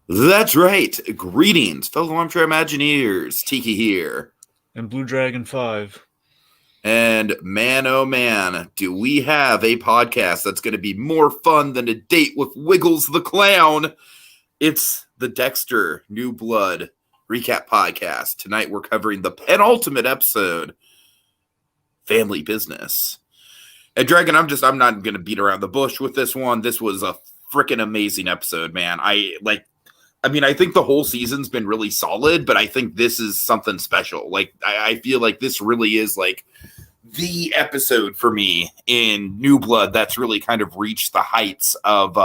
That's right. Greetings, fellow armchair Imagineers. Tiki here. And Blue Dragon 5. And man, oh man, do we have a podcast that's going to be more fun than a date with Wiggles the Clown? It's the Dexter New Blood recap podcast. Tonight we're covering the penultimate episode, Family Business. And Dragon, I'm not going to beat around the bush with this one. This was a freaking amazing episode, man. I think the whole season's been really solid, but I think this is something special. I feel like this really is like the episode for me in New Blood that's really kind of reached the heights of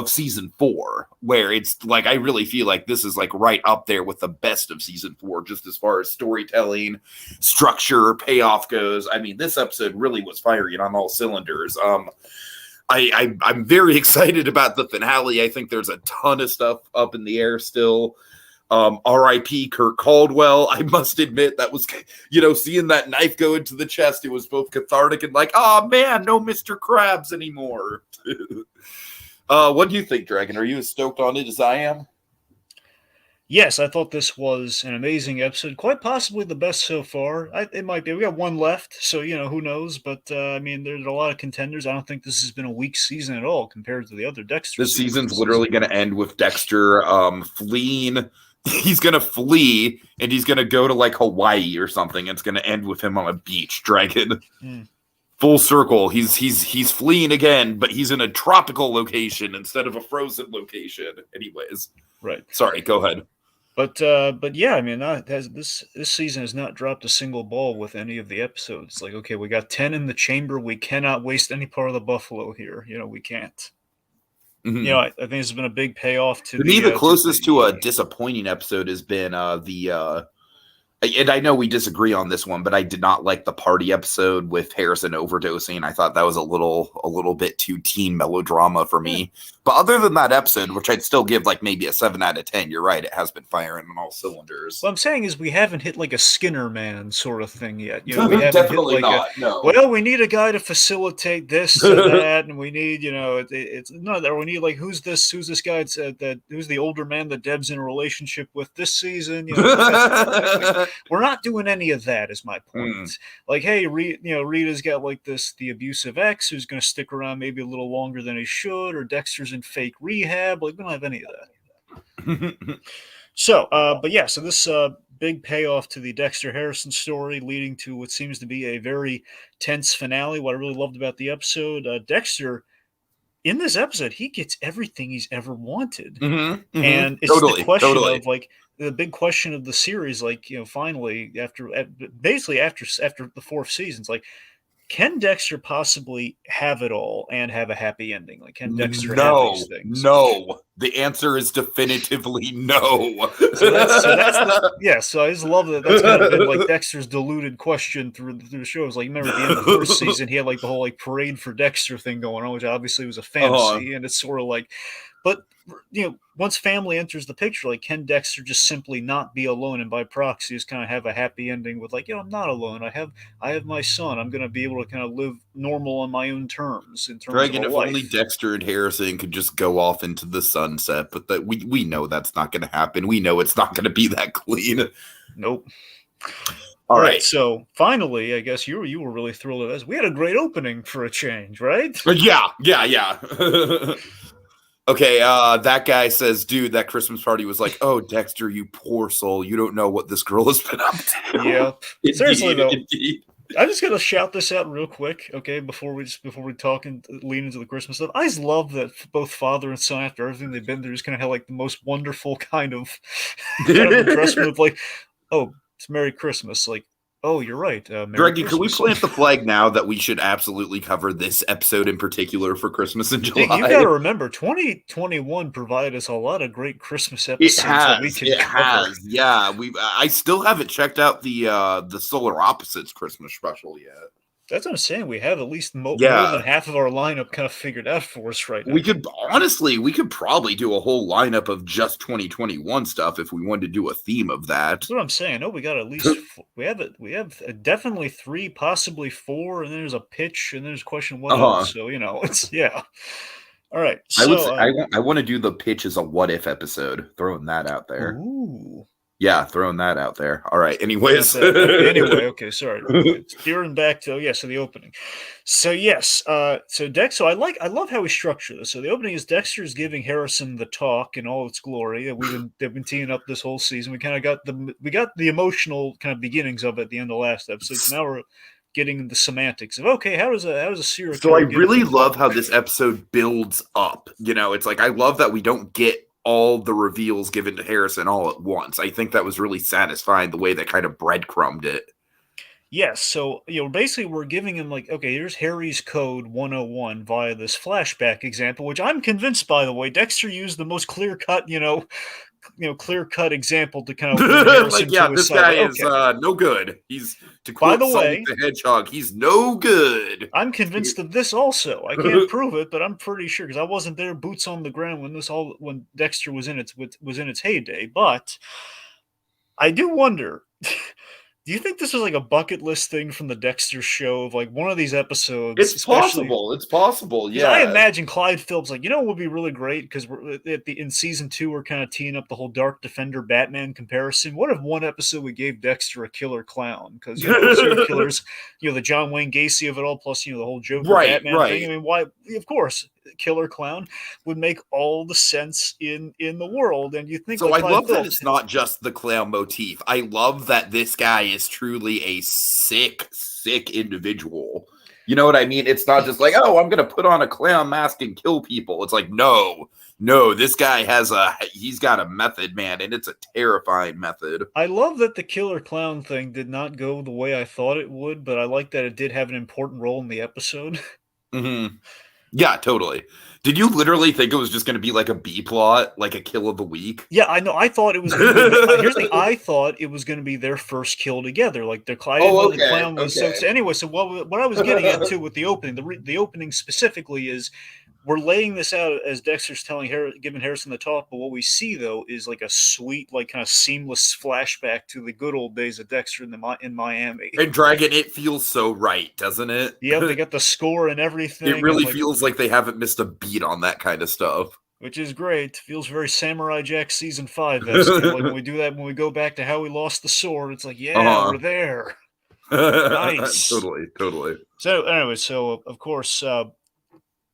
season 4, where it's like I really feel like this is like right up there with the best of season 4, just as far as storytelling, structure, payoff goes. I mean, this episode really was firing on all cylinders. I'm very excited about the finale. I think there's a ton of stuff up in the air still. R.I.P. Kurt Caldwell. I must admit that was, seeing that knife go into the chest, it was both cathartic and like, oh man, no Mr. Krabs anymore. What do you think, Dragon? Are you as stoked on it as I am? Yes, I thought this was an amazing episode. Quite possibly the best so far. It might be. We got one left, so, who knows? But, there's a lot of contenders. I don't think this has been a weak season at all compared to the other Dexter This season's literally going to end with Dexter fleeing. He's going to flee, and he's going to go to, like, Hawaii or something. It's going to end with him on a beach, Dragon. Full circle. He's fleeing again, but he's in a tropical location instead of a frozen location. Anyways. Right. Sorry, go ahead. But yeah, this season has not dropped a single ball with any of the episodes. Like, okay, we got 10 in the chamber. We cannot waste any part of the buffalo here. We can't. Mm-hmm. I think this has been a big payoff to me. The closest to a disappointing episode has been and I know we disagree on this one, but I did not like the party episode with Harrison overdosing. I thought that was a little bit too teen melodrama for me. But other than that episode, which I'd still give like maybe a 7 out of 10, you're right, it has been firing on all cylinders. What I'm saying is we haven't hit like a Skinner Man sort of thing yet. We haven't definitely hit like not. No. Well, we need a guy to facilitate this and that, and we need, it's not that we need like who's this guy who's the older man that Deb's in a relationship with this season. We're not doing any of that, is my point. Like, hey, Rita's got like the abusive ex who's going to stick around maybe a little longer than he should, or Dexter's in fake rehab. Like, we don't have any of that. So this big payoff to the Dexter Harrison story, leading to what seems to be a very tense finale. What I really loved about the episode, Dexter, in this episode, he gets everything he's ever wanted. And it's the question of like, the big question of the series, like, finally after the 4th season, it's like, can Dexter possibly have it all and have a happy ending? Like, can Dexter have these things? No. The answer is definitively no. So I just love that. That's kind of been like Dexter's diluted question through the shows. Like, remember at the end of the first season, he had like the whole like parade for Dexter thing going on, which obviously was a fantasy, and it's sort of like, but once family enters the picture, like, can Dexter just simply not be alone and by proxy just kind of have a happy ending with like, I'm not alone. I have my son. I'm going to be able to kind of live normal on my own terms. In terms Dragon, of if life. Only Dexter and Harrison could just go off into the sunset, but that we know that's not going to happen. We know it's not going to be that clean. Nope. All right. So finally, I guess you were really thrilled with this. We had a great opening for a change, right? Yeah. Okay, that guy says, dude, that Christmas party was like, oh, Dexter, you poor soul. You don't know what this girl has been up to. Yep. Seriously, though, I'm just going to shout this out real quick, okay, before we talk and lean into the Christmas stuff. I just love that both father and son, after everything they've been through, just kind of have like the most wonderful kind of addressment of like, oh, it's Merry Christmas. Like, oh, you're right. Greggy, can we plant the flag now that we should absolutely cover this episode in particular for Christmas in July? You got to remember, 2021 provided us a lot of great Christmas episodes that we can cover. Yeah, I still haven't checked out the Solar Opposites Christmas special yet. That's what I'm saying. We have at least more than half of our lineup kind of figured out for us right now. We could probably do a whole lineup of just 2021 stuff if we wanted to do a theme of that. That's what I'm saying. I know we got at least we have definitely 3, possibly 4, and then there's a pitch, and there's a question what else. So it's All All right. I would say, So, I want to do the pitch as a what if episode. Throwing that out there. ooh. Yeah, throwing that out there. All right. That's Anyways. that. Okay. Anyway. Okay. Sorry. Steering back to so the opening. So yes. So Dex. So I love how we structure this. So the opening is Dexter's giving Harrison the talk in all its glory. They've been teeing up this whole season. We kind of got the emotional kind of beginnings of it at the end of last episode. So now we're getting the semantics of okay, how does a serial So I killer get really things love done? how this episode builds up. It's like I love that we don't get all the reveals given to Harrison all at once. I think that was really satisfying the way they kind of breadcrumbed it. Yes, so basically we're giving him like, okay, here's Harry's code 101 via this flashback example, which I'm convinced, by the way, Dexter used the most clear cut, clear cut example to kind of bring Harrison Like, yeah, to his this side. guy Like, is okay, no good. He's, to by quote the Sonic way, the Hedgehog, he's no good. I'm convinced of this also. I can't prove it, but I'm pretty sure because I wasn't there, boots on the ground when Dexter was in its heyday. But I do wonder. Do you think this was like a bucket list thing from the Dexter show of like one of these episodes, It's especially possible. It's possible. because I Yeah. imagine Clyde Phillips like, what would be really great because we're in season 2 we're kind of teeing up the whole Dark Defender Batman comparison. What if one episode we gave Dexter a killer clown because serial killers, the John Wayne Gacy of it all, plus the whole Joker Right, Batman thing. I right. mean, why? Of course, killer clown would make all the sense in the world. And you think So like I Clyde love that Phillips. it's not just the clown motif. I love that this guy is truly a sick, sick individual. You know what I mean? It's not just like, oh, I'm going to put on a clown mask and kill people. It's like, no, this guy he's got a method, man, and it's a terrifying method. I love that the killer clown thing did not go the way I thought it would, but I like that it did have an important role in the episode. Mm-hmm. Yeah, totally. Did you literally think it was just going to be like a B plot, like a kill of the week? Yeah, I know. I thought it was going to be. Here's the thing. I thought it was going to be their first kill together. Like the Clyde. I didn't know the clown was okay. so. Anyway, so what I was getting at too with the opening, the opening specifically is we're laying this out as Dexter's giving Harrison the talk, but what we see though is like a sweet, like kind of seamless flashback to the good old days of Dexter in Miami. And Dragon, it feels so right, doesn't it? Yep, they got the score and everything. It really and feels like they haven't missed a beat on that kind of stuff. which is great. Feels very Samurai Jack season 5-esque. Like when we do that, when we go back to how we lost the sword, it's like, yeah, we're there. Nice. Totally. So anyway, of course,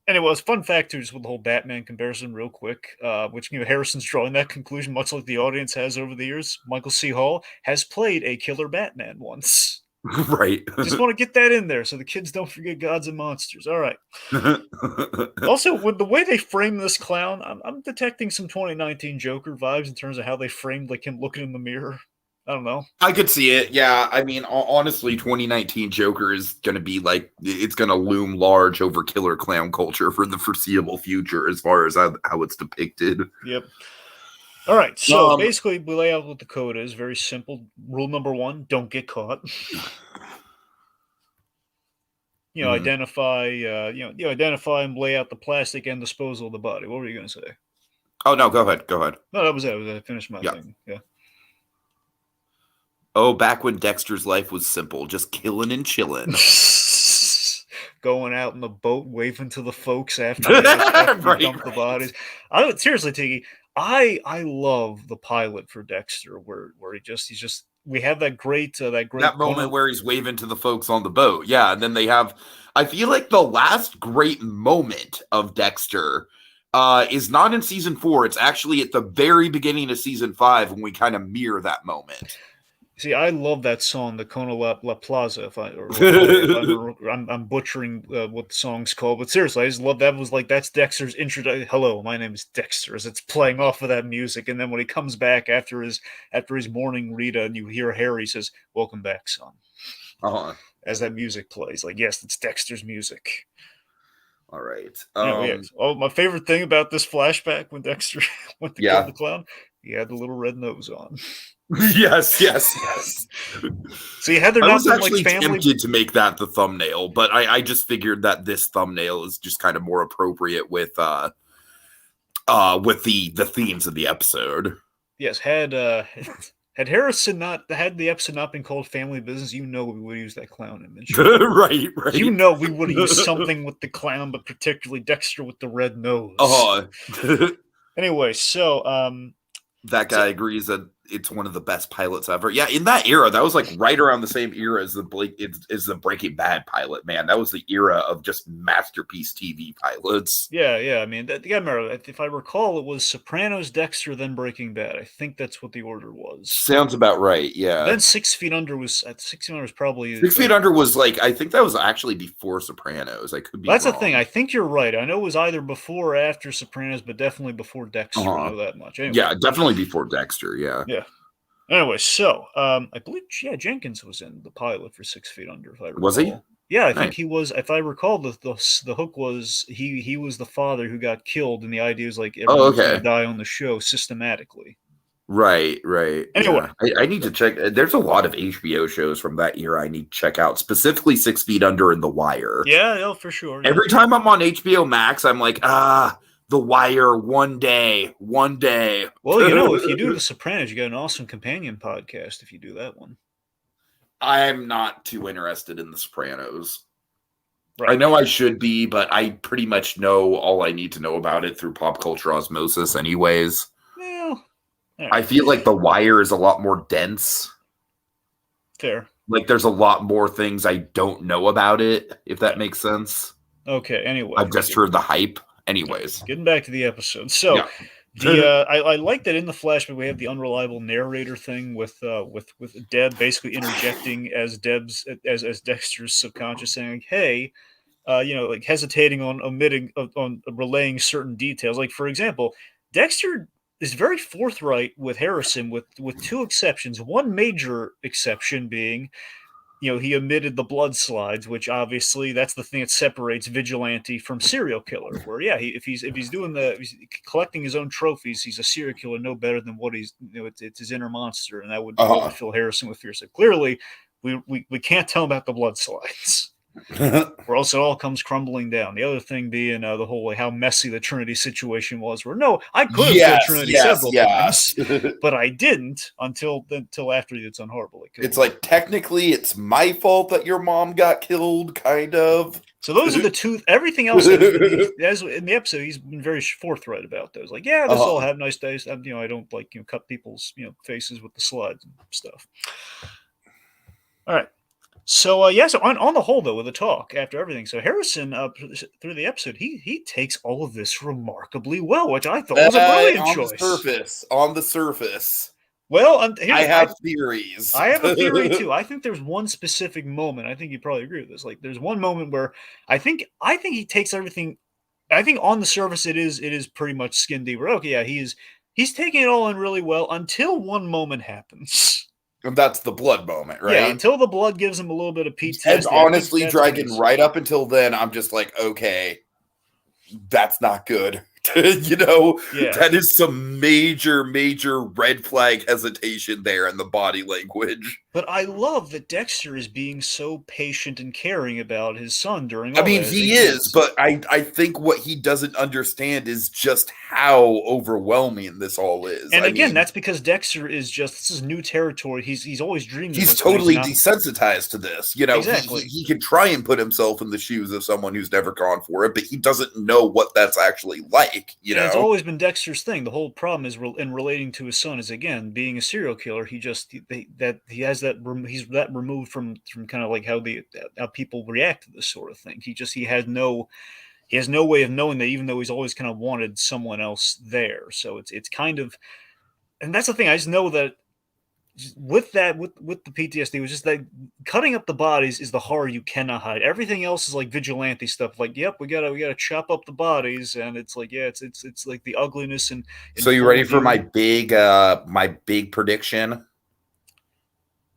anyway, fun fact too, just with the whole Batman comparison, real quick, which Harrison's drawing that conclusion, much like the audience has over the years. Michael C. Hall has played a killer Batman once. Right. Just want to get that in there so the kids don't forget Gods and Monsters. All right. Also, with the way they frame this clown, I'm detecting some 2019 Joker vibes in terms of how they framed like him looking in the mirror. I don't know. I could see it. Yeah. I mean, honestly, 2019 Joker is going to be like, it's going to loom large over killer clown culture for the foreseeable future as far as how it's depicted. Yep. All right. So basically, we lay out what the code is. Very simple. Rule number 1, don't get caught. Identify, identify and lay out the plastic and disposal of the body. What were you going to say? Oh, no, go ahead. No, that was it. I finished my thing. Yeah. Oh, back when Dexter's life was simple, just killing and chilling. Going out in the boat, waving to the folks after they dump the bodies. Seriously, Tiki, I love the pilot for Dexter where he's just we have that great moment where he's waving to the folks on the boat. Yeah, and then they have I feel like the last great moment of Dexter is not in season 4. It's actually at the very beginning of season 5 when we kind of mirror that moment. See, I love that song, the Kona La Plaza. I'm butchering what the song's called, but seriously, I just love that. Was like that's Dexter's intro. Hello, my name is Dexter. As it's playing off of that music, and then when he comes back after his morning read, and you hear Harry says, "Welcome back, son." As that music plays, like yes, it's Dexter's music. All right. Oh, my favorite thing about this flashback when Dexter went to kill the clown, he had the little red nose on. Yes. See, had there not been like family, tempted to make that the thumbnail, but I just figured that this thumbnail is just kind of more appropriate with the themes of the episode. Yes, had Had Harrison not had the episode not been called Family Business, we would use that clown image. Right. We would have used something with the clown, but particularly Dexter with the red nose. Anyway, so that guy agrees that it's one of the best pilots ever. Yeah, in that era, that was like right around the same era as the Breaking Bad pilot. Man, that was the era of just masterpiece TV pilots. Yeah. I mean, you gotta remember, if I recall, it was Sopranos, Dexter, then Breaking Bad. I think that's what the order was. Sounds about right. Yeah. Then 6 Feet Under was probably 6 Feet Under was I think that was actually before Sopranos. I could be. That's wrong. the thing. I think you're right. I know it was either before or after Sopranos, but definitely before Dexter. I know that much. Anyway. Yeah, definitely before Dexter. Yeah. Anyway, so I believe Jenkins was in the pilot for 6 Feet Under. If I recall. Was he? Yeah, I think he was. If I recall, the hook was he was the father who got killed, and the idea was like everyone's going to die on the show systematically. Right. Anyway, yeah. I need to check. There's a lot of HBO shows from that era I need to check out, specifically 6 Feet Under and The Wire. Yeah, for sure. Every time I'm on HBO Max, I'm like, The Wire, one day. Well, if you do The Sopranos, you got an awesome companion podcast if you do that one. I'm not too interested in The Sopranos. Right. I know I should be, but I pretty much know all I need to know about it through pop culture osmosis anyways. Well, I feel like The Wire is a lot more dense. Fair. Like there's a lot more things I don't know about it, if that makes sense. Okay, anyway. I've just heard the hype. Anyways. Getting back to the episode. So I like that in the flashback we have the unreliable narrator thing with Deb basically interjecting as Dexter's subconscious saying, hey, hesitating on relaying certain details. Like, for example, Dexter is very forthright with Harrison with two exceptions. One major exception being, he omitted the blood slides, which obviously that's the thing that separates vigilante from serial killer. Where if he's collecting his own trophies, he's a serial killer no better than what he's. It's his inner monster, and that would fill Harrison with fear. So clearly, we can't tell him about the blood slides. Or else it all comes crumbling down. The other thing being the whole how messy the Trinity situation was. Where I could have killed Trinity several times, but I didn't until after it's unhorribly killed. It's like technically it's my fault that your mom got killed, kind of. So those are the two. Everything else, as in the episode, he's been very forthright about those. Like, this all have nice days. I don't cut people's faces with the slides and stuff. All right. So so on the whole, though, with the talk after everything, so Harrison through the episode, he takes all of this remarkably well, which I thought was a brilliant choice. On the surface. Well, I have theories. I have a theory too. I think there's one specific moment. I think you probably agree with this. Like, there's one moment where I think he takes everything. I think on the surface it is pretty much skin deep. Okay, yeah, he's taking it all in really well until one moment happens. And that's the blood moment, right? Yeah, until the blood gives him a little bit of PTSD. And honestly, Dragon, right up until then, I'm just like, okay, that's not good. That is some major red flag hesitation there in the body language. But I love that Dexter is being so patient and caring about his son during. He is, but I think what he doesn't understand is just how overwhelming this all is. And again, that's because Dexter this is new territory. He's always dreamed. He's totally desensitized to this. Exactly. He can try and put himself in the shoes of someone who's never gone for it, but he doesn't know what that's actually like. And it's always been Dexter's thing. The whole problem is in relating to his son is, again, being a serial killer. He has he's that removed from kind of like how people react to this sort of thing. He has no way of knowing that, even though he's always kind of wanted someone else there. So it's kind of, and that's the thing. I just know that with the PTSD, it was just that cutting up the bodies is the horror you cannot hide. Everything else is like vigilante stuff. Like, yep, we gotta chop up the bodies, and it's like, it's like the ugliness and. So you ready for my big prediction?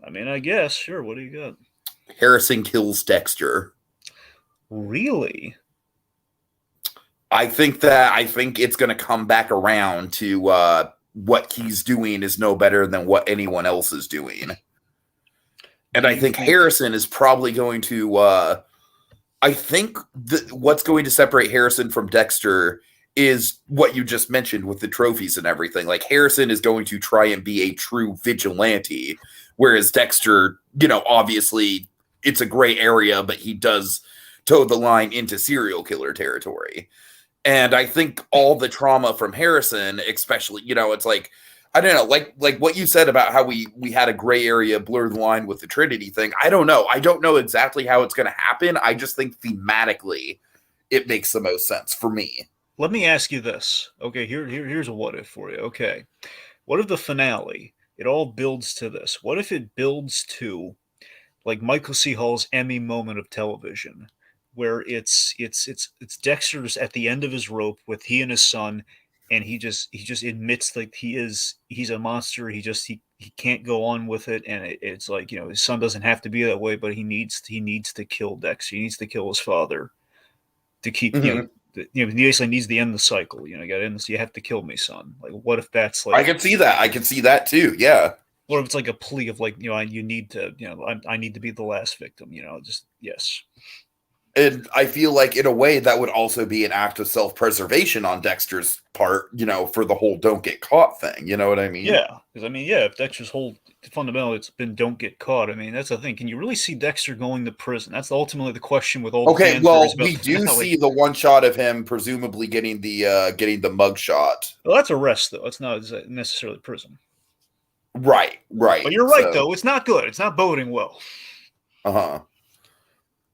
I guess, sure. What do you got? Harrison kills Dexter. Really? I think it's going to come back around to what he's doing is no better than what anyone else is doing. And I think Harrison is probably going to I think what's going to separate Harrison from Dexter is what you just mentioned with the trophies and everything. Like Harrison is going to try and be a true vigilante, whereas Dexter, obviously it's a gray area, but he does toe the line into serial killer territory. And I think all the trauma from Harrison, especially, it's like, I don't know, like what you said about how we had a gray area blur the line with the Trinity thing. I don't know. I don't know exactly how it's going to happen. I just think thematically it makes the most sense for me. Let me ask you this. Okay, here's a what if for you. Okay. What if the finale, it all builds to this? What if it builds to like Michael C. Hall's Emmy moment of television, where it's Dexter's at the end of his rope with he and his son, and he just admits like he's a monster. He can't go on with it, and it's like his son doesn't have to be that way, but he needs to kill Dexter. He needs to kill his father to keep he basically needs to end the cycle. You got to end this. You have to kill me, son. Like, what if that's like? I can see that. I can see that too. Yeah. What if it's like a plea of like, you need to, I need to be the last victim. Just yes. And I feel like in a way that would also be an act of self-preservation on Dexter's part, for the whole don't get caught thing. You know what I mean? Yeah. Because if Dexter's whole fundamentally it's been don't get caught. I mean, that's the thing. Can you really see Dexter going to prison? That's ultimately the question with all okay, well, we do see the one shot of him presumably getting the mug shot. Well, that's arrest though. It's not necessarily prison. Right. But you're right though. It's not good. It's not boding well. Uh-huh.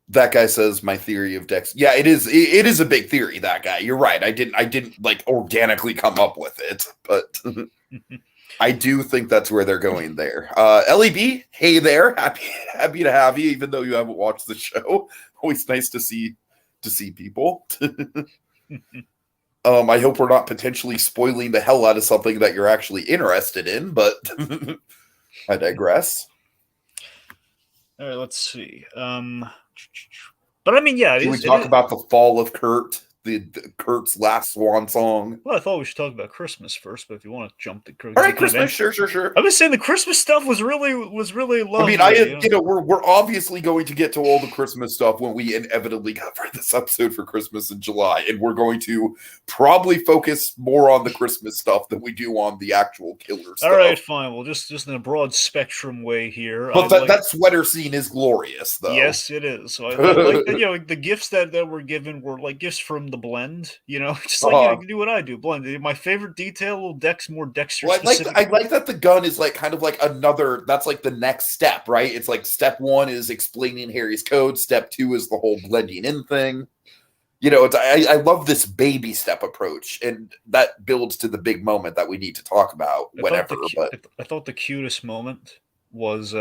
That guy says my theory of Dex. Yeah, it is. It is a big theory. That guy. You're right. I didn't like organically come up with it, but I do think that's where they're going there. LEB, hey there. Happy to have you, even though you haven't watched the show. Always nice to see people. I hope we're not potentially spoiling the hell out of something that you're actually interested in, but I digress. All right, let's see. But I mean, yeah. Can we talk about the fall of Kurt? The Kurt's last swan song. Well, I thought we should talk about Christmas first, but if you want to jump the all right, Christmas, sure. I've been saying the Christmas stuff was really lovely. I mean, we're obviously going to get to all the Christmas stuff when we inevitably cover this episode for Christmas in July, and we're going to probably focus more on the Christmas stuff than we do on the actual killer stuff. All right, fine. Well, just in a broad spectrum way here. But that sweater scene is glorious, though. Yes, it is. So I like the gifts that were given were like gifts from the blend, just like you can do what I do, blend. My favorite detail, little more Dexter. Well, I like that the gun is like kind of like another. That's like the next step, right? It's like step one is explaining Harry's code. Step two is the whole blending in thing. I love this baby step approach, and that builds to the big moment that we need to talk about whenever. I thought the cutest moment was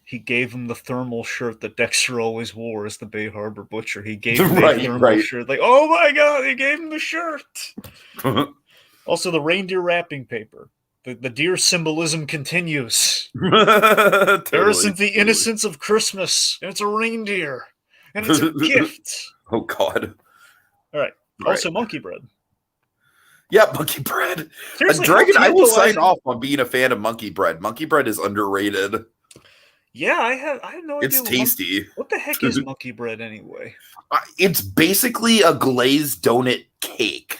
he gave him the thermal shirt that Dexter always wore as the Bay Harbor Butcher. He gave him the thermal shirt. Like, oh my God, he gave him the shirt. Also, the reindeer wrapping paper. The deer symbolism continues. There isn't the innocence of Christmas, and it's a reindeer, and it's a gift. Oh God! All right. Also, monkey bread. Yeah, monkey bread. Dragon, I will sign off on being a fan of monkey bread. Monkey bread is underrated. Yeah, I have no idea. It's tasty. What the heck is monkey bread anyway? It's basically a glazed donut cake.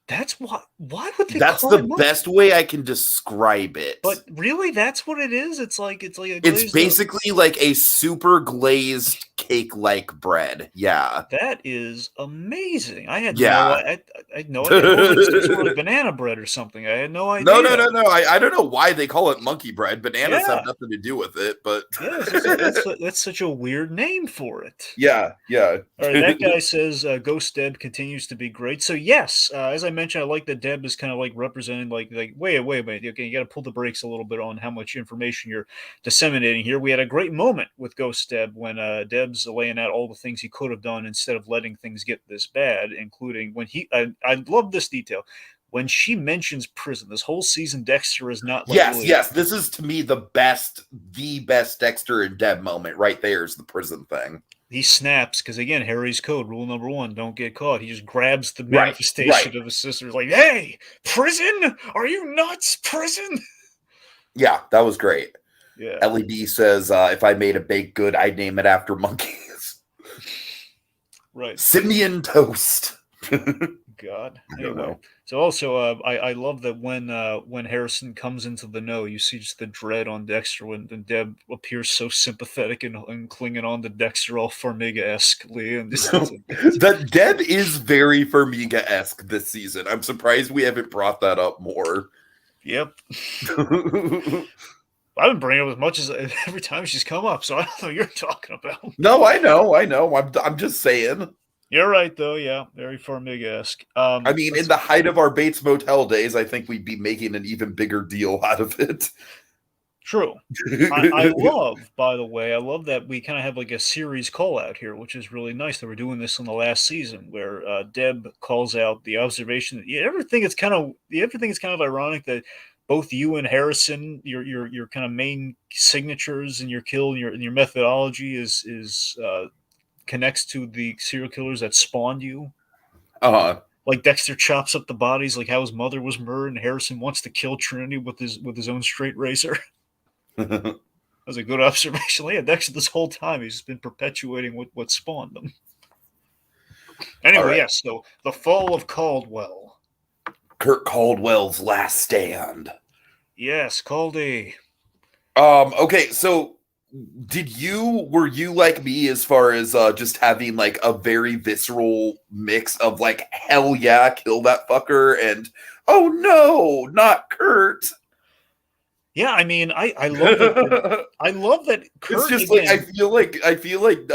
That's what. Why would they? That's the best way I can describe it. But really, that's what it is. It's like a glazed. It's basically like a super glazed cake-like bread. Yeah, that is amazing. I had I had no idea. It's sort of banana bread or something. I had no idea. No. I don't know why they call it monkey bread. Bananas have nothing to do with it, but that's such a weird name for it. Yeah. All right, that guy says Ghost Deb continues to be great. So yes, as I mentioned, I like that Deb is kind of like representing like wait a minute. Okay, you got to pull the brakes a little bit on how much information you're disseminating here. We had a great moment with Ghost Deb when Deb's laying out all the things he could have done instead of letting things get this bad, including when I love this detail. When she mentions prison, this whole season, Dexter is not like yes. This is to me the best Dexter and Deb moment right there is the prison thing. He snaps because again, Harry's code rule number 1: don't get caught. He just grabs the manifestation of his sister, like, "Hey, prison? Are you nuts? Prison?" Yeah, that was great. Yeah. LED says, "If I made a baked good, I'd name it after monkeys." Right. Simeon toast. God. God. I don't Anyway, know. so also, I love that when Harrison comes into the know, you see just the dread on Dexter when Deb appears so sympathetic and clinging on to Dexter all Farmiga-esquely, and just That Deb is very Farmiga-esque this season. I'm surprised we haven't brought that up more. Yep. I've been bringing it up as much as every time she's come up, so I don't know what you're talking about. No, I know. I'm just saying. You're right, though. Yeah, very Farmiga-esque. I mean, in the height of our Bates Motel days, I think we'd be making an even bigger deal out of it. True. I love, by the way, I love that we kind of have like a series call out here, which is really nice that we're doing this in the last season, where Deb calls out the observation that you ever think it's kind of ironic that both you and Harrison, your kind of main signatures in your kill and your methodology is connects to the serial killers that spawned you. Like Dexter chops up the bodies, like how his mother was murdered, and Harrison wants to kill Trinity with his own straight razor. That was a good observation. Yeah, Dexter this whole time he's just been perpetuating what spawned them. Anyway, right. yes. So the fall of Caldwell. Kurt Caldwell's last stand. Yes, Caldy. Okay, so were you like me as far as just having like a very visceral mix of like, hell yeah, kill that fucker, and oh no, not Kurt? Yeah, I mean, I love that. I love that. Kurt, it's just again, like I feel like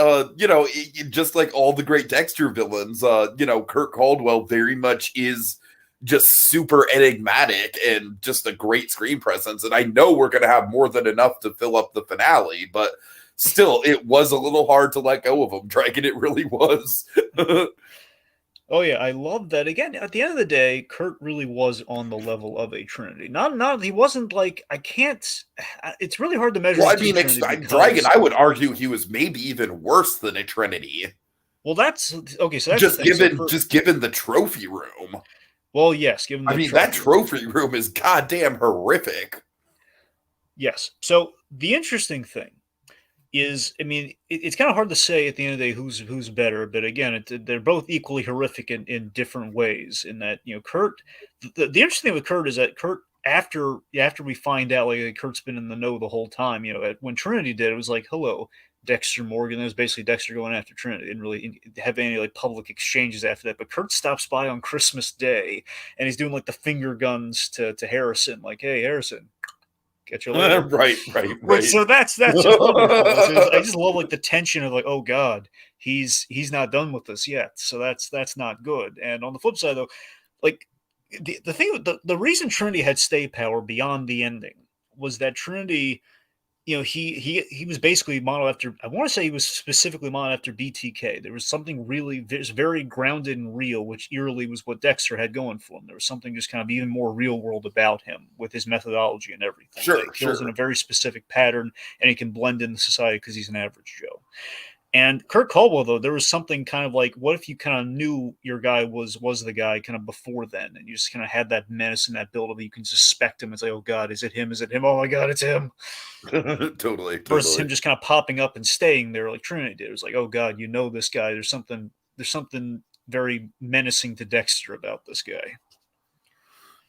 just like all the great Dexter villains, Kurt Caldwell very much is just super enigmatic and just a great screen presence. And I know we're going to have more than enough to fill up the finale, but still, it was a little hard to let go of him. Dragon, it really was. Oh yeah, I love that. Again, at the end of the day, Kurt really was on the level of a Trinity. Not he wasn't like I can't. It's really hard to measure. Well, I mean, Dragon, I would argue he was maybe even worse than a Trinity. Well, that's okay. So that's just given the trophy room. Well, yes, given that trophy room is goddamn horrific. Yes. So the interesting thing is, I mean, it's kind of hard to say at the end of the day who's better, but again, they're both equally horrific in different ways. In that, Kurt, the interesting thing with Kurt is that Kurt, after we find out like Kurt's been in the know the whole time, when Trinity did, it was like, hello, Dexter Morgan. It was basically Dexter going after Trinity. Didn't really have any like public exchanges after that. But Kurt stops by on Christmas Day and he's doing like the finger guns to Harrison, like, hey, Harrison, get your right. So that's just wonderful. I just love like the tension of like, oh God, he's not done with us yet. So that's not good. And on the flip side though, like the thing, the reason Trinity had stay power beyond the ending was that Trinity, he was basically modeled after, I want to say he was specifically modeled after BTK. There was something really very grounded and real, which eerily was what Dexter had going for him. There was something just kind of even more real world about him with his methodology and everything. Sure, he kills in a very specific pattern and he can blend in society because he's an average Joe. And Kurt Caldwell, though, there was something kind of like, what if you kind of knew your guy was the guy kind of before then, and you just kind of had that menace and that build-up, you can suspect him. It's like, oh God, is it him? Is it him? Oh my God, it's him. Totally. Versus him just kind of popping up and staying there like Trinity did. It was like, oh God, this guy. There's something very menacing to Dexter about this guy.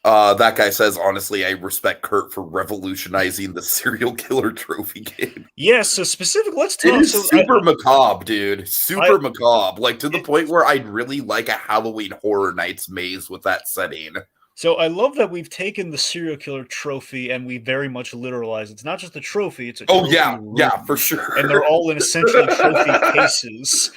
That guy says, honestly, I respect Kurt for revolutionizing the serial killer trophy game. Yes, so specifically, let's talk. It is super macabre, dude. Super macabre. Like, to the point where I'd really like a Halloween Horror Nights maze with that setting. So I love that we've taken the serial killer trophy and we very much literalize it. It's not just a trophy, it's a trophy room. Yeah, for sure. And they're all in essentially trophy cases.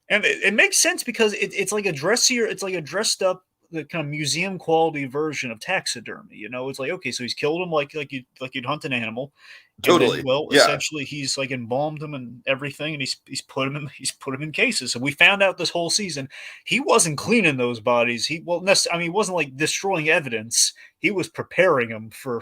And it makes sense because it's like a dressed up, the kind of museum quality version of taxidermy. It's like, okay, so he's killed him like you'd hunt an animal. Totally. Essentially, he's like embalmed him and everything, and he's put him in cases. So we found out this whole season he wasn't cleaning those bodies. He wasn't like destroying evidence. He was preparing them for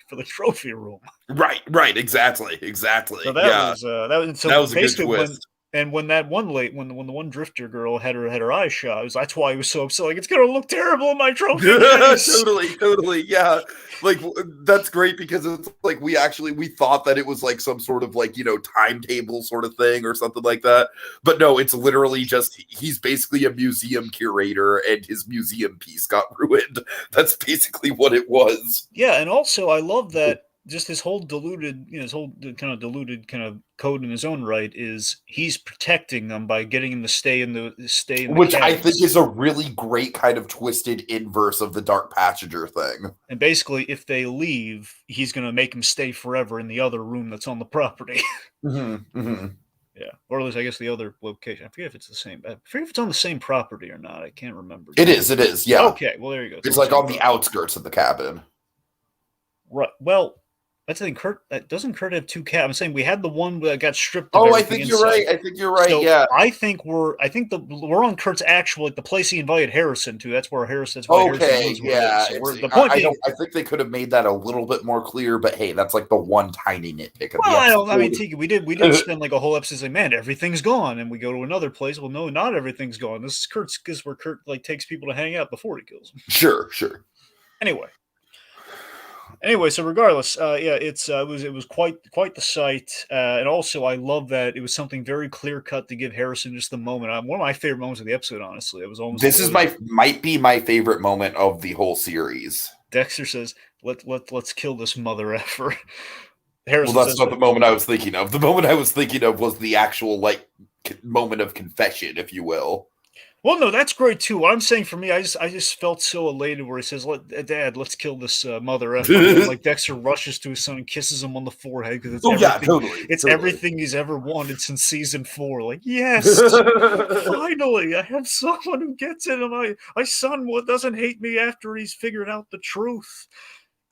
the trophy room. Right. Exactly. So that was a good twist. And when that one when the one drifter girl had her eyes shot, that's why he was so upset. Like, it's gonna look terrible in my trophy case. Totally, yeah. Like that's great because it's like we thought that it was like some sort of like timetable sort of thing or something like that, but no, it's literally just he's basically a museum curator and his museum piece got ruined. That's basically what it was. Yeah, and also I love that just his whole diluted, his whole kind of diluted kind of code in his own right is he's protecting them by getting him to stay in the Which I cabins. think is a really great kind of twisted inverse of the Dark Passenger thing. And basically, if they leave, he's going to make them stay forever in the other room that's on the property. Yeah, or at least I guess the other location. I forget if it's the same. I forget if it's on the same property or not. I can't remember. It is. Yeah. Okay, well there you go. It's like on the outskirts of the cabin. Right. Well, that's the thing. Doesn't Kurt have two cabins? I'm saying we had the one that got stripped. Oh, I think you're right. So yeah. I think we're on Kurt's actual, like, the place he invited Harrison to. That's where Harrison. Okay, Harrison yeah. So the point being, I think they could have made that a little bit more clear, but hey, that's like the one tiny nitpick. Well, I mean, Tiki, we did spend like a whole episode saying, "Man, everything's gone," and we go to another place. Well, no, not everything's gone. This is where Kurt like takes people to hang out before he kills them. Sure. Anyway, so regardless, it was quite the sight, and also I love that it was something very clear cut to give Harrison just the moment. One of my favorite moments of the episode, honestly. It was almost. Might be my favorite moment of the whole series. Dexter says, "Let's kill this mother effer." Harrison well, that's not the moment I was thinking of. The moment I was thinking of was the actual like moment of confession, if you will. Well, no, that's great too. What I'm saying for me, I just felt so elated where he says, Dad, let's kill this mother effer." Like Dexter rushes to his son and kisses him on the forehead because it's everything he's ever wanted since season 4. Like, yes, finally, I have someone who gets it, and my son doesn't hate me after he's figured out the truth,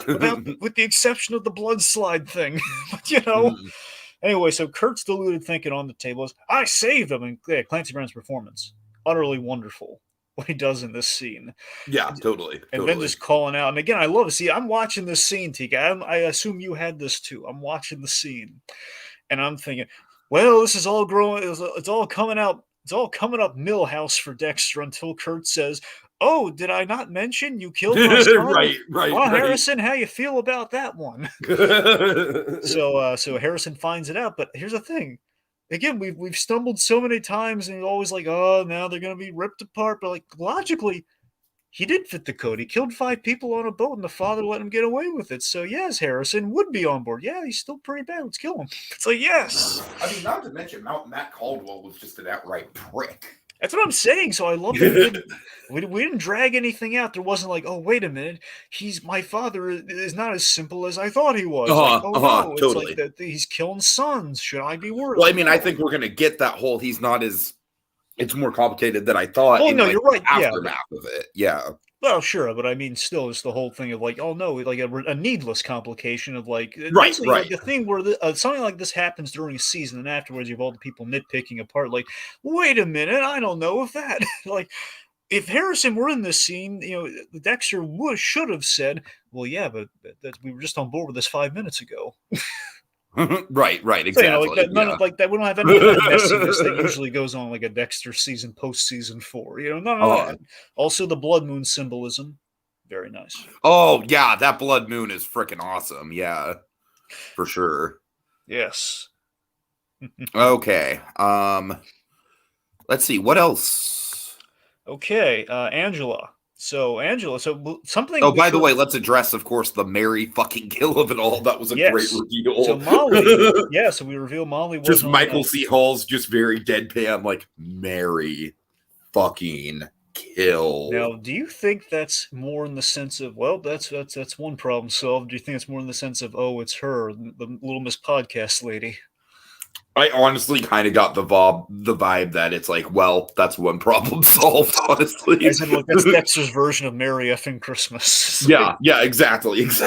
with the exception of the blood slide thing. But anyway, so Kurt's deluded thinking on the table is, I saved him, and Clancy Brown's performance. Utterly wonderful what he does in this scene. Yeah, totally. And then just calling out. And again, I love to see. I'm watching this scene, Tika. I assume you had this too. I'm watching the scene, and I'm thinking, well, this is all growing. It's all coming out. It's all coming up Millhouse for Dexter until Kurt says, "Oh, did I not mention you killed my son?" right. Well, Harrison, how you feel about that one? So Harrison finds it out. But here's the thing. Again, we've stumbled so many times, and always like, oh, now they're going to be ripped apart. But like logically, he did fit the code. He killed 5 people on a boat, and the father let him get away with it. So yes, Harrison would be on board. Yeah, he's still pretty bad. Let's kill him. It's like, yes. I mean, not to mention Matt Caldwell was just an outright prick. That's what I'm saying. So I love that we didn't drag anything out. There wasn't like, oh, wait a minute, my father is not as simple as I thought he was. No, totally. It's like that he's killing sons. Should I be worried? Well, I mean, I think we're gonna get that whole. He's not as. It's more complicated than I thought. Oh no, you're right. Aftermath of it, yeah. Well, sure, but I mean, still, it's the whole thing of like, oh no, like a needless complication of like, right. Like the thing where something like this happens during a season, and afterwards you have all the people nitpicking apart. Like, wait a minute, I don't know if that like. If Harrison were in this scene, Dexter should have said, "Well, yeah, but we were just on board with this 5 minutes ago." right, exactly. Like that. We don't have any of that messiness that usually goes on like a Dexter season post season 4. None of that. Also, the blood moon symbolism, very nice. Oh yeah, that blood moon is freaking awesome. Yeah, for sure. Yes. Okay. Let's see what else. Okay, Angela. So something. Oh, by the way, let's address, of course, the Mary fucking kill of it all. That was a great reveal. So Molly, so we reveal Molly was just Michael C. Hall's just very deadpan, like Mary fucking kill. Now, do you think that's more in the sense of, well, that's one problem solved? Do you think it's more in the sense of, oh, it's her, the Little Miss Podcast lady? I honestly kind of got the vibe that it's like, well, that's one problem solved, honestly. As in, like, that's Dexter's version of Merry Effing Christmas. Yeah, exactly. It's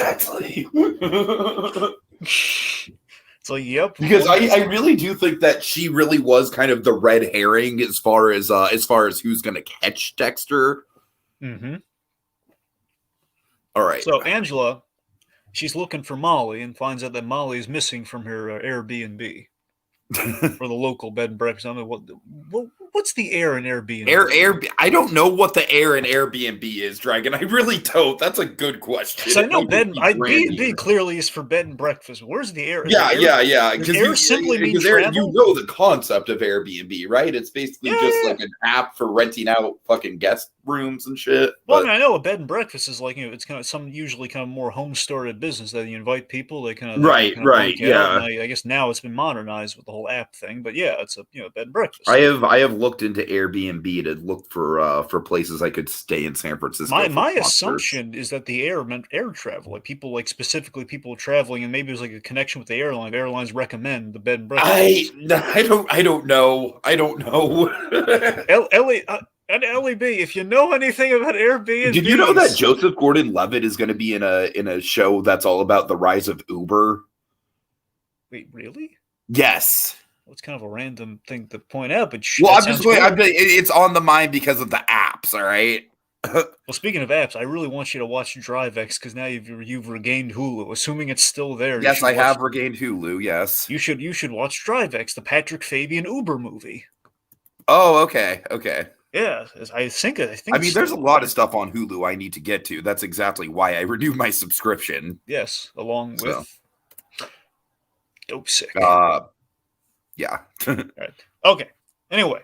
like, yep. Because I really do think that she really was kind of the red herring as far as who's going to catch Dexter. Mm-hmm. All right. So Angela, she's looking for Molly and finds out that Molly is missing from her Airbnb. for the local bed and breakfast. I mean, what's the air in Airbnb? I don't know what the air in Airbnb is, Dragon. I really don't. That's a good question. So I know B&B clearly is for bed and breakfast. Where's the air? Yeah. Does air simply mean travel? You know the concept of Airbnb, right? It's basically just like an app for renting out fucking guest rooms and shit. Well, I mean, I know a bed and breakfast is like, it's kind of usually kind of more home started business that you invite people. They kind of right. Yeah. I guess now it's been modernized with the whole app thing, but yeah, it's a bed and breakfast. I have looked into Airbnb to look for places I could stay in San Francisco. My assumption is that the air meant air travel, like people, like specifically people traveling, and maybe there's like a connection with the airline. The airlines recommend the bed and breakfast. I don't know. And LEB, if you know anything about Airbnb, did you know that Joseph Gordon-Levitt is going to be in a show that's all about the rise of Uber? Wait, really? Yes. Well, it's kind of a random thing to point out, but it's on the mind because of the apps. All right. Well, speaking of apps, I really want you to watch DriveX because now you've regained Hulu. Assuming it's still there. Yes, I have regained Hulu. Yes. You should watch DriveX, the Patrick Fabian Uber movie. Oh, okay. Yeah, I think. I mean, there's a lot of stuff on Hulu I need to get to. That's exactly why I renewed my subscription. Yes, along with Dope Sick. Yeah. Right. Okay. Anyway.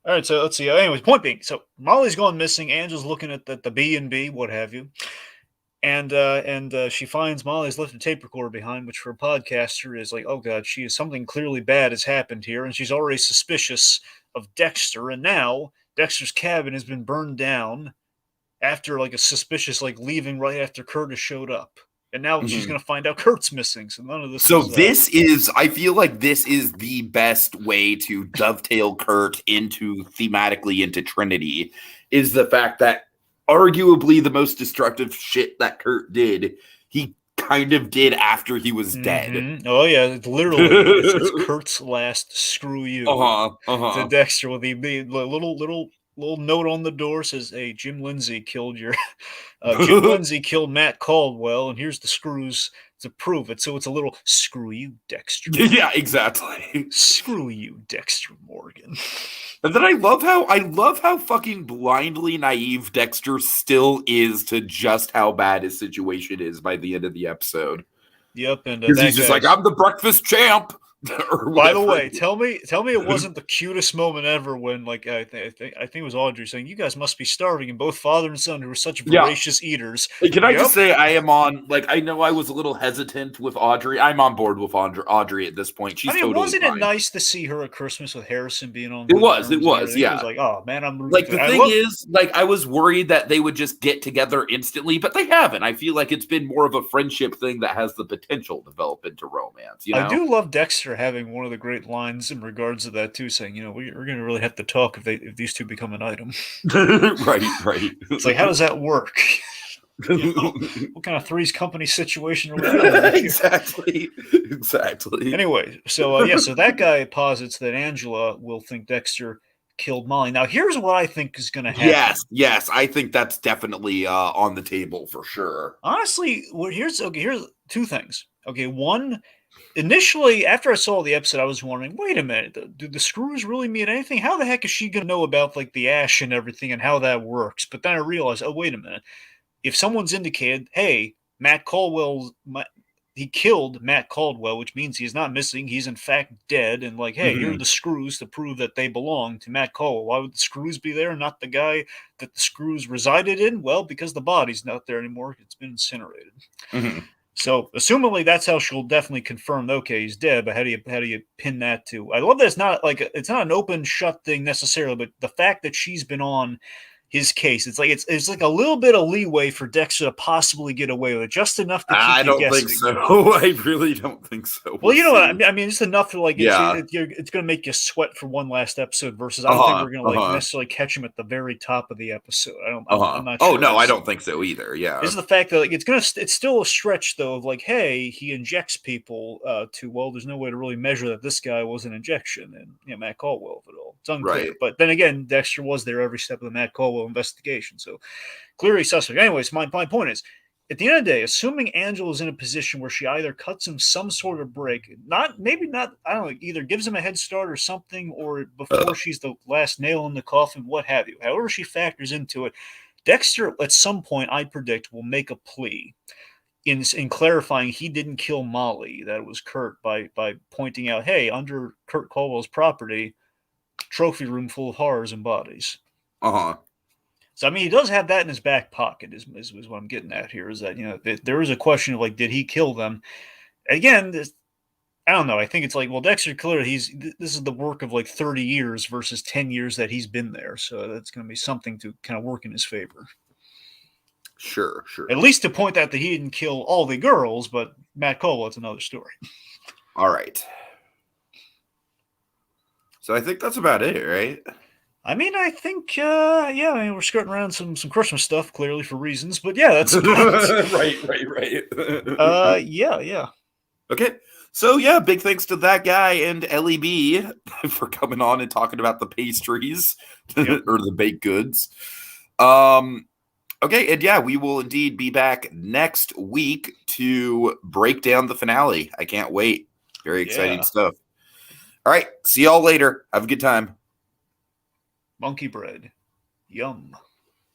All right, so let's see. Anyways, point being, so Molly's gone missing. Angela's looking at the B&B, what have you. And she finds Molly's left a tape recorder behind, which for a podcaster is like, oh God, something clearly bad has happened here. And she's already suspicious of Dexter. And now Dexter's cabin has been burned down after like a suspicious like leaving right after Curtis showed up. And now she's going to find out Kurt's missing. So none of this. So I feel like this is the best way to dovetail Kurt thematically into Trinity, is the fact that arguably the most destructive shit that Kurt did, he kind of did after he was dead. Oh yeah, it's Kurt's last screw you to Dexter with the little note on the door says, "Hey, Jim Lindsay killed Jim Lindsay killed Matt Caldwell, and here's the screws to prove it." So it's a little screw you, Dexter. Yeah, exactly. Screw you, Dexter Morgan. And then I love how fucking blindly naive Dexter still is to just how bad his situation is by the end of the episode. Yep, and he's just like, I'm the breakfast champ. By the way, tell me it wasn't the cutest moment ever when, like, I think it was Audrey saying, "You guys must be starving," and both father and son, who were such voracious eaters. Can I just say, I am on, like, I know I was a little hesitant with Audrey. I'm on board with Audrey at this point. She's totally wasn't fine. It nice to see her at Christmas with Harrison being on? It was, yeah. It was like, oh man, I'm like, the thing is, like, I was worried that they would just get together instantly, but they haven't. I feel like it's been more of a friendship thing that has the potential to develop into romance. You know? I do love Dexter having one of the great lines in regards to that too, saying, we're going to really have to talk if these two become an item. Right. It's like, how does that work? What kind of Three's Company situation are we doing? Exactly. Anyway, so so that guy posits that Angela will think Dexter killed Molly. Now, here's what I think is going to happen. Yes, I think that's definitely on the table for sure. Honestly, here's two things. Okay, one. Initially, after I saw the episode, I was wondering, wait a minute, do the screws really mean anything? How the heck is she going to know about, like, the ash and everything and how that works? But then I realized, oh, wait a minute. If someone's indicated, hey, he killed Matt Caldwell, which means he's not missing, he's in fact dead, and like, hey, here are the screws to prove that they belong to Matt Caldwell. Why would the screws be there, not the guy that the screws resided in? Well, because the body's not there anymore. It's been incinerated. So, assumingly, that's how she'll definitely confirm, okay, he's dead, but how do you pin that to? I love that it's not an open shut thing necessarily, but the fact that she's been on his case, it's like a little bit of leeway for Dexter to possibly get away with it, just enough to keep I don't guessing. think so. I really don't think so. Well, you know what I mean. It's enough to it's going to make you sweat for one last episode. Versus, I don't think we're going to necessarily catch him at the very top of the episode. I'm not sure. Oh no, I don't think so either. Yeah, this is the fact that it's still a stretch though of like, hey, he injects people there's no way to really measure that this guy was an injection, and Matt Caldwell of it all. It's unclear. Right. But then again, Dexter was there every step of the Matt Caldwell investigation, so clearly suspect. Anyways, my point is, at the end of the day, assuming Angela's in a position where she either cuts him some sort of break, maybe not, I don't know, either gives him a head start or something, or before she's the last nail in the coffin, what have you. However she factors into it, Dexter, at some point, I predict, will make a plea in clarifying he didn't kill Molly, that it was Kurt, by pointing out, hey, under Kurt Caldwell's property, trophy room full of horrors and bodies. Uh-huh. So, I mean, he does have that in his back pocket, is what I'm getting at here, is that, there is a question of, like, did he kill them? Again, I don't know. I think it's like, well, Dexter, clearly, this is the work of, like, 30 years versus 10 years that he's been there. So that's going to be something to kind of work in his favor. Sure. At least to point out that he didn't kill all the girls, but Matt Cole, it's another story. All right. So I think that's about it, right? I mean, I think, we're skirting around some Christmas stuff, clearly for reasons, but yeah, that's right. Yeah. Okay. So yeah, big thanks to that guy and LEB for coming on and talking about the pastries Yep. or the baked goods. Okay, and yeah, we will indeed be back next week to break down the finale. I can't wait. Very exciting stuff. All right, see y'all later. Have a good time. Monkey bread. Yum.